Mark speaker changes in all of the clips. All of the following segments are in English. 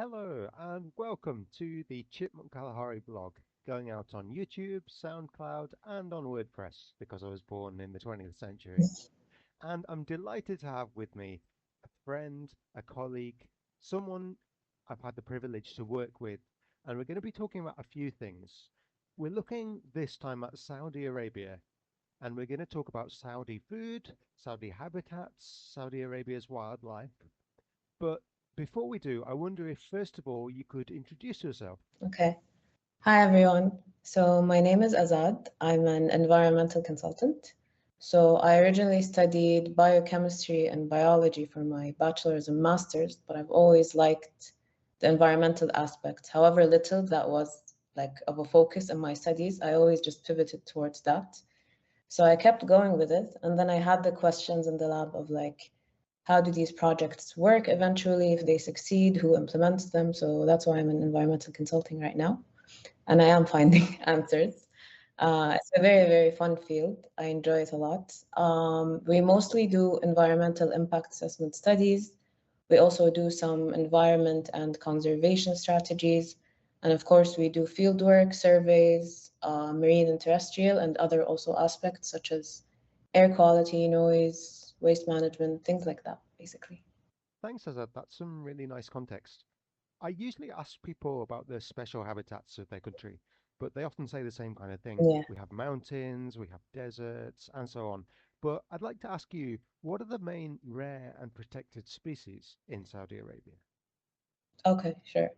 Speaker 1: Hello and welcome to the Chipmunk Kalahari blog, going out on YouTube, SoundCloud, and on WordPress because I was born in the 20th century. And I'm delighted to have with me a friend, a colleague, someone I've had the privilege to work with, and we're going to be talking about a few things. We're looking this time at Saudi Arabia, and we're going to talk about Saudi food, Saudi habitats, Saudi Arabia's wildlife. But before we do, I wonder if, first of all, you could introduce yourself.
Speaker 2: Okay. Hi, everyone. So, my name is Azad. I'm an environmental consultant. So, I originally studied biochemistry and biology for my bachelor's and master's, but I've always liked the environmental aspect. However little that was like of a focus in my studies, I always just pivoted towards that. So, I kept going with it. And then I had the questions in the lab of like, how do these projects work eventually? If they succeed, who implements them? So, that's why I'm in environmental consulting right now and I am finding answers. It's a very, very fun field. I enjoy it a lot. We mostly do environmental impact assessment studies. We also do some environment and conservation strategies. And of course, we do fieldwork, surveys, marine and terrestrial, and other also aspects such as air quality, noise, waste management, things like that, basically.
Speaker 1: Thanks, Azad. That's some really nice context. I usually ask people about the special habitats of their country, but they often say the same kind of thing.
Speaker 2: Yeah.
Speaker 1: We have mountains, we have deserts, and so on. But I'd like to ask you, what are the main rare and protected species in Saudi Arabia?
Speaker 2: Okay, sure.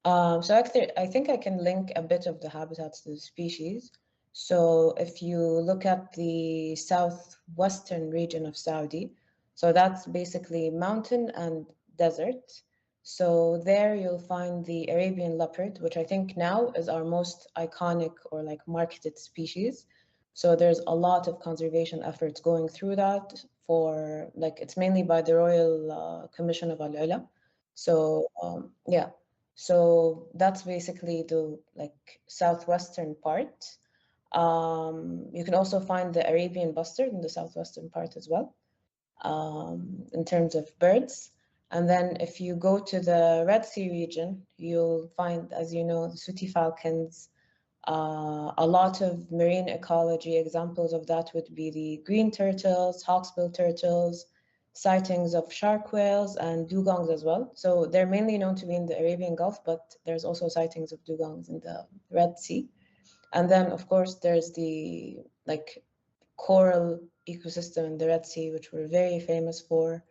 Speaker 2: So actually, I think I can link a bit of the habitats to the species. So if you look at the southwestern region of Saudi, so that's basically mountain and desert. So there you'll find the Arabian leopard, which I think now is our most iconic or like marketed species. So there's a lot of conservation efforts going through that for like it's mainly by the Royal Commission of Al-Ula. So yeah, so that's basically the like southwestern part. You can also find the Arabian bustard in the southwestern part as well, in terms of birds. And then if you go to the Red Sea region, you'll find, as you know, the sooty falcons. A lot of marine ecology examples of that would be the green turtles, hawksbill turtles, sightings of shark whales and dugongs as well. So they're mainly known to be in the Arabian Gulf, but there's also sightings of dugongs in the Red Sea. And then, of course, there's the like coral ecosystem in the Red Sea, which we're very famous for.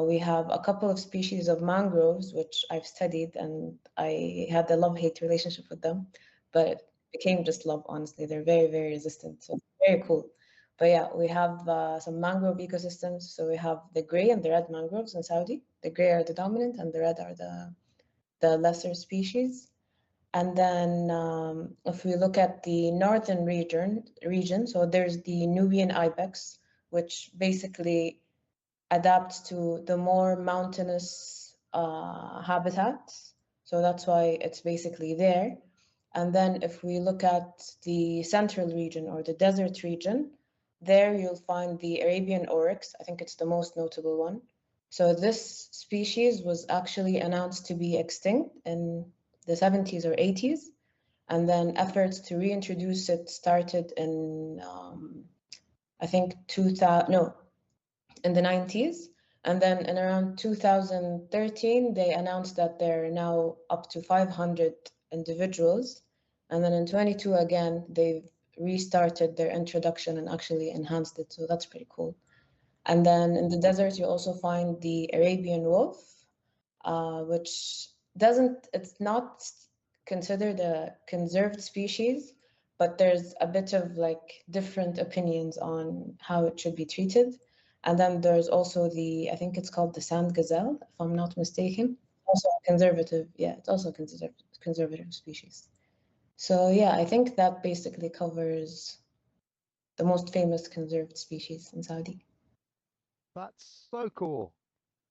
Speaker 2: We have a couple of species of mangroves, which I've studied, and I had a love-hate relationship with them, but it became just love, honestly. They're very, very resistant, so it's very cool. But yeah, we have some mangrove ecosystems. So we have the gray and the red mangroves in Saudi. The gray are the dominant, and the red are the lesser species. And then if we look at the northern region, so there's the Nubian ibex, which basically adapts to the more mountainous habitats. So that's why it's basically there. And then if we look at the central region or the desert region, there you'll find the Arabian oryx. I think it's the most notable one. So this species was actually announced to be extinct in the 70s or 80s. And then efforts to reintroduce it started in, I think, 2000, no, in the 90s. And then in around 2013, they announced that they're now up to 500 individuals. And then in 22, again, they've restarted their introduction and actually enhanced it. So that's pretty cool. And then in the desert, you also find the Arabian wolf, which it's not considered a conserved species, but there's a bit of like different opinions on how it should be treated. And then there's also I think it's called the sand gazelle, if I'm not mistaken. Also a conservative, yeah, it's also a conservative species. So yeah, I think that basically covers the most famous conserved species in Saudi.
Speaker 1: That's so cool.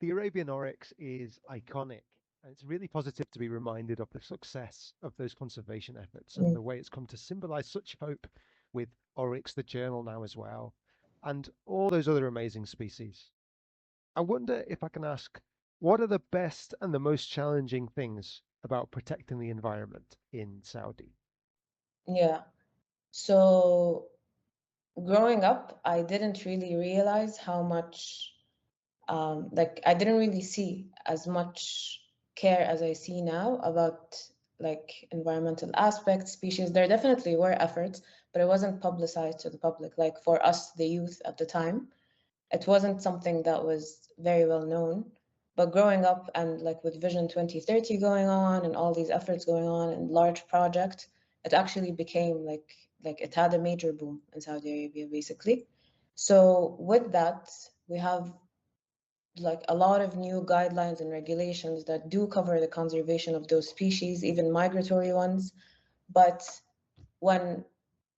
Speaker 1: The Arabian oryx is iconic, and it's really positive to be reminded of the success of those conservation efforts and
Speaker 2: Mm.
Speaker 1: the way it's come to symbolize such hope with Oryx the journal now as well, and all those other amazing species. I wonder if I can ask, What are the best and the most challenging things about protecting the environment in Saudi?
Speaker 2: Yeah. So growing up, I didn't really realize how much, like, I didn't really see as much care as I see now about like environmental aspects, species. There definitely were efforts, but it wasn't publicized to the public. Like for us, the youth at the time, it wasn't something that was very well known. But growing up and like with Vision 2030 going on and all these efforts going on and large projects, it actually became like it had a major boom in Saudi Arabia basically. So with that, we have like a lot of new guidelines and regulations that do cover the conservation of those species, even migratory ones. But when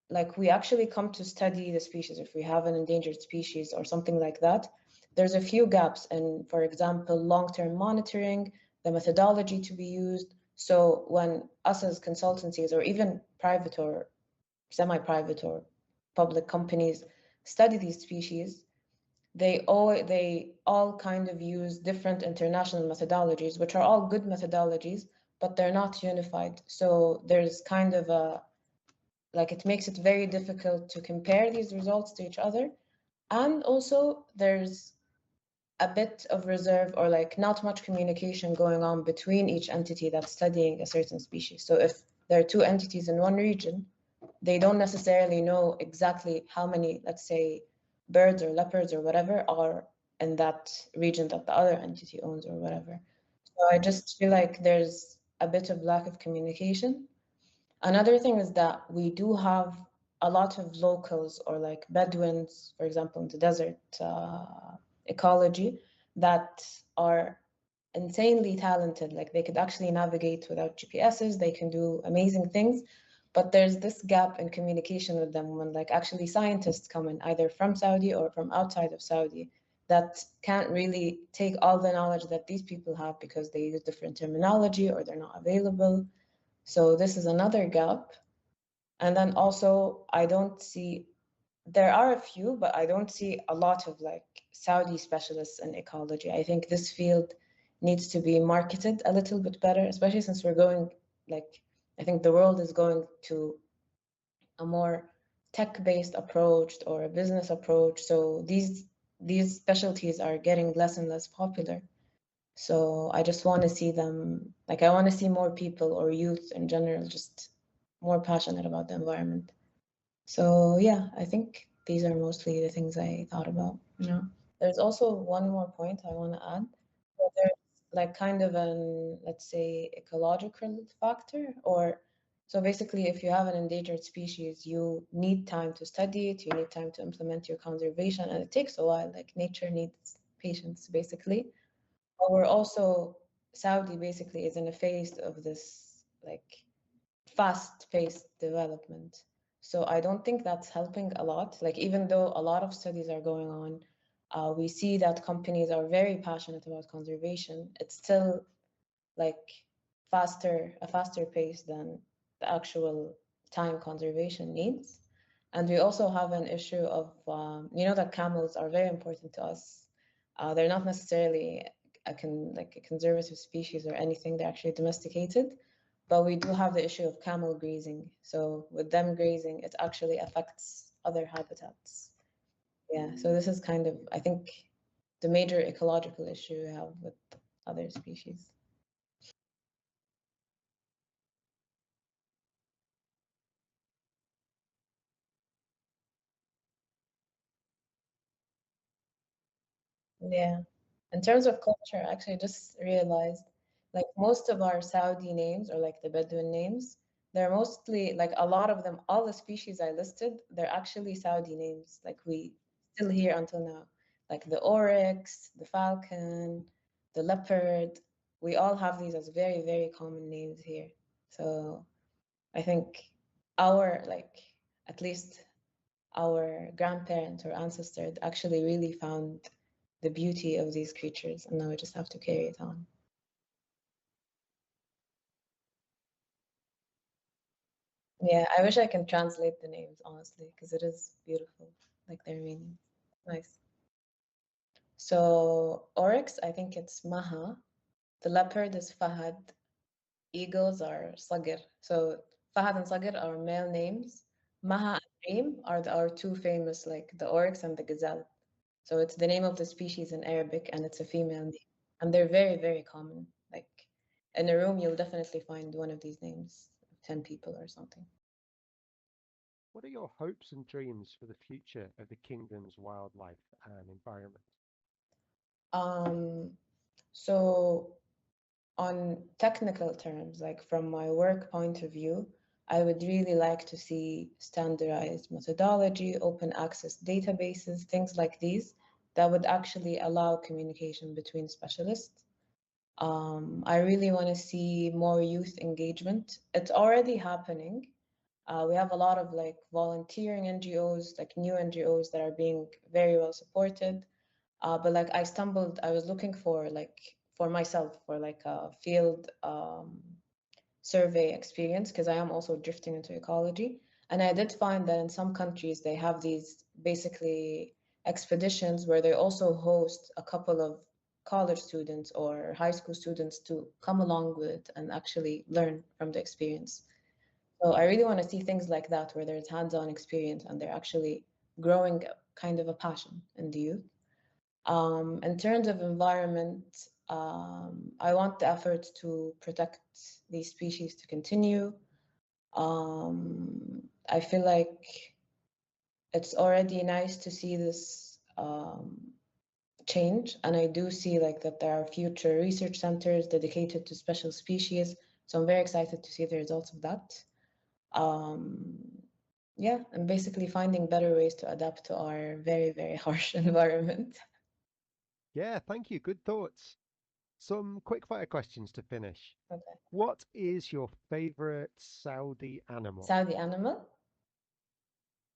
Speaker 2: like we actually come to study the species, if we have an endangered species or something like that, there's a few gaps in, for example, long-term monitoring, the methodology to be used. So when us as consultancies or even private or semi-private or public companies study these species, they all kind of use different international methodologies, which are all good methodologies, but they're not unified. So there's kind of a like it makes it very difficult to compare these results to each other. And also there's a bit of reserve or like not much communication going on between each entity that's studying a certain species. So if there are two entities in one region, they don't necessarily know exactly how many, let's say, birds or leopards or whatever are in that region that the other entity owns or whatever. So I just feel like there's a bit of lack of communication. Another thing is that we do have a lot of locals or like Bedouins, for example, in the desert ecology, that are insanely talented. Like they could actually navigate without GPSs, they can do amazing things. But there's this gap in communication with them when like actually scientists come in, either from Saudi or from outside of Saudi, that can't really take all the knowledge that these people have because they use different terminology or they're not available. So this is another gap. And then also, I don't see, there are a few, but I don't see a lot of like Saudi specialists in ecology. I think this field needs to be marketed a little bit better, especially since we're going like, I think the world is going to a more tech-based approach or a business approach. So these specialties are getting less and less popular. So I just want to see them, like I want to see more people or youth in general just more passionate about the environment. So yeah, I think these are mostly the things I thought about. There's also one more point I want to add. So there's like kind of an, let's say, ecological factor, or so basically, if you have an endangered species, you need time to study it, you need time to implement your conservation, and it takes a while. Like nature needs patience, basically. But we're also, Saudi basically is in a phase of this like fast-paced development. So I don't think that's helping a lot. Like even though a lot of studies are going on, we see that companies are very passionate about conservation. It's still like a faster pace than the actual time conservation needs. And we also have an issue of, that camels are very important to us. They're not necessarily like a conservative species or anything. They're actually domesticated, but we do have the issue of camel grazing. So with them grazing, it actually affects other habitats. Yeah, so this is kind of, I think, the major ecological issue we have with other species. Yeah. In terms of culture, actually, I just realized like most of our Saudi names or like the Bedouin names, they're mostly like a lot of them, all the species I listed, they're actually Saudi names. Like we still hear until now. Like the oryx, the falcon, the leopard, we all have these as very, very common names here. So I think our like at least our grandparents or ancestors actually really found the beauty of these creatures, and now we just have to carry it on. Yeah, I wish I can translate the names, honestly, because it is beautiful, like their meaning. Nice. So oryx, I think it's Maha. The leopard is Fahad. Eagles are Sagir. So Fahad and Sagir are male names. Maha and Reem are our two famous, like the oryx and the gazelle. So it's the name of the species in Arabic and it's a female name. And they're very, very common. Like in a room, you'll definitely find one of these names, 10 people or something.
Speaker 1: What are your hopes and dreams for the future of the kingdom's wildlife and environment?
Speaker 2: Um, so on technical terms, like from my work point of view, I would really like to see standardized methodology, open access databases, things like these that would actually allow communication between specialists. I really want to see more youth engagement. It's already happening. We have a lot of like volunteering NGOs, like new NGOs that are being very well supported. But like I was looking for like for myself for like a field survey experience because I am also drifting into ecology. And I did find that in some countries they have these basically expeditions where they also host a couple of college students or high school students to come along with and actually learn from the experience. So I really want to see things like that where there's hands-on experience and they're actually growing kind of a passion in the youth. In terms of environment, I want the efforts to protect these species to continue. I feel like it's already nice to see this change, and I do see like that there are future research centers dedicated to special species. So I'm very excited to see the results of that. Um, yeah, and basically finding better ways to adapt to our very, very harsh environment.
Speaker 1: Yeah, thank you. Good thoughts. Some quick fire questions to finish.
Speaker 2: Okay.
Speaker 1: What is your favorite Saudi animal?
Speaker 2: Saudi animal?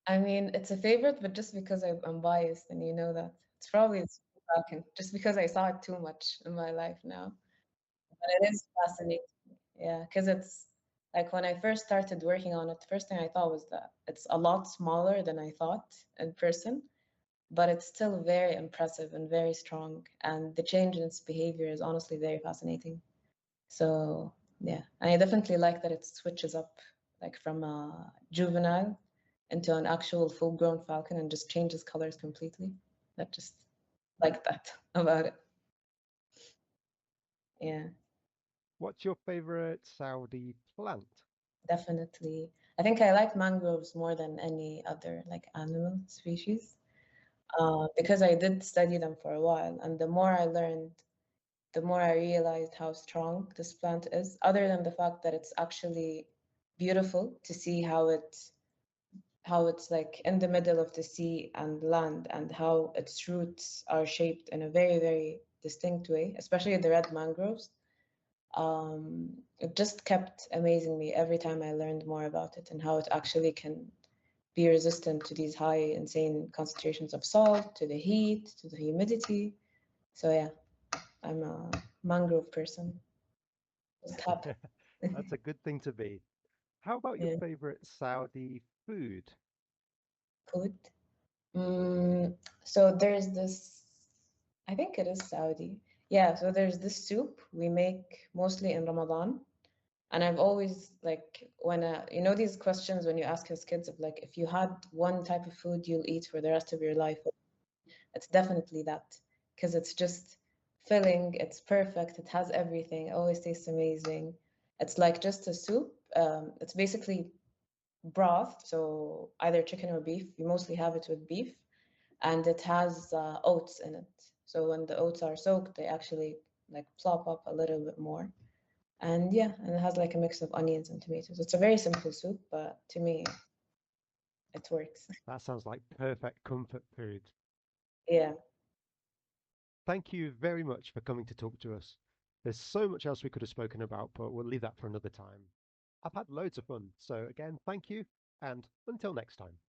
Speaker 2: I mean, it's a favorite, but just because I'm biased and you know that. It's probably the falcon, just because I saw it too much in my life now. But it is fascinating. Yeah, because it's like when I first started working on it, the first thing I thought was that it's a lot smaller than I thought in person, but it's still very impressive and very strong. And the change in its behavior is honestly very fascinating. So yeah, and I definitely like that it switches up like from a juvenile into an actual full-grown falcon and just changes colors completely. That just like that about it. Yeah,
Speaker 1: What's your favorite Saudi plant?
Speaker 2: definitely. I think I like mangroves more than any other like animal species because I did study them for a while, and the more I learned, the more I realized how strong this plant is. Other than the fact that it's actually beautiful to see how it's like in the middle of the sea and land and how its roots are shaped in a very, very distinct way, especially the red mangroves. It just kept amazing me every time I learned more about it and how it actually can be resistant to these high, insane concentrations of salt, to the heat, to the humidity. So yeah, I'm a mangrove person. Just happy.
Speaker 1: That's a good thing to be. How about your
Speaker 2: Yeah,
Speaker 1: favorite Saudi food?
Speaker 2: food. Mm, so there's this, I think it is Saudi. Yeah, so there's this soup we make mostly in Ramadan. And I've always like when you know these questions when you ask as kids of like if you had one type of food you'll eat for the rest of your life, it's definitely that because it's just filling, it's perfect, it has everything, it always tastes amazing. It's like just a soup. It's basically broth, so either chicken or beef. You mostly have it with beef, and it has oats in it. So when the oats are soaked, they actually like plop up a little bit more. And yeah, and it has like a mix of onions and tomatoes. It's a very simple soup, but to me, it works.
Speaker 1: That sounds like perfect comfort food.
Speaker 2: Yeah,
Speaker 1: Thank you very much for coming to talk to us. There's so much else we could have spoken about, but we'll leave that for another time. I've had loads of fun. So, again, thank you, and until next time.